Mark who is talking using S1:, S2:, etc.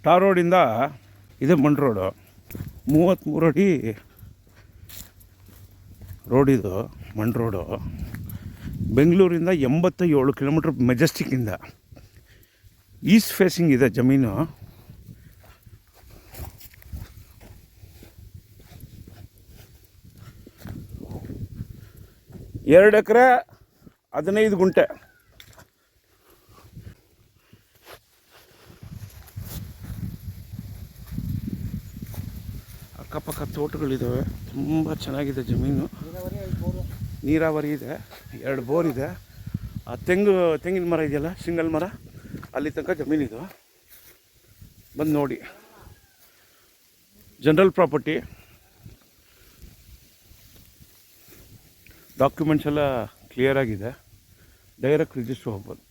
S1: ಟಾರ್ ರೋಡಿಂದ ಇದೆ ಮಣ್ ರೋಡು, 33 ಅಡಿ ರೋಡಿದು ಮಣ್ ರೋಡು. ಬೆಂಗಳೂರಿಂದ 87 ಕಿಲೋಮೀಟ್ರ್ ಮೆಜೆಸ್ಟಿಕ್ಕಿಂದ ಈಸ್ಟ್ ಫೇಸಿಂಗ್ ಇದೆ ಜಮೀನು. ಎರಡು ಎಕರೆ 15 ಗುಂಟೆ. ಅಕ್ಕಪಕ್ಕ ತೋಟಗಳಿದ್ದಾವೆ, ತುಂಬ ಚೆನ್ನಾಗಿದೆ ಜಮೀನು. ನೀರಾವರಿ ಇದೆ, 2 ಬೋರ್ ಇದೆ. ಆ ತೆಂಗಿನ ಮರ ಇದೆಯಲ್ಲ, ಸಿಂಗಲ್ ಮರ, ಅಲ್ಲಿ ತನಕ ಜಮೀನಿದು. ಬಂದು ನೋಡಿ. ಜನರಲ್ ಪ್ರಾಪರ್ಟಿ, ಡಾಕ್ಯುಮೆಂಟ್ಸ್ ಎಲ್ಲ ಕ್ಲಿಯರ್ ಆಗಿದೆ. ಡೈರೆಕ್ಟ್ ರಿಜಿಸ್ಟ್ರ್ ಹೋಗ್ಬೋದು.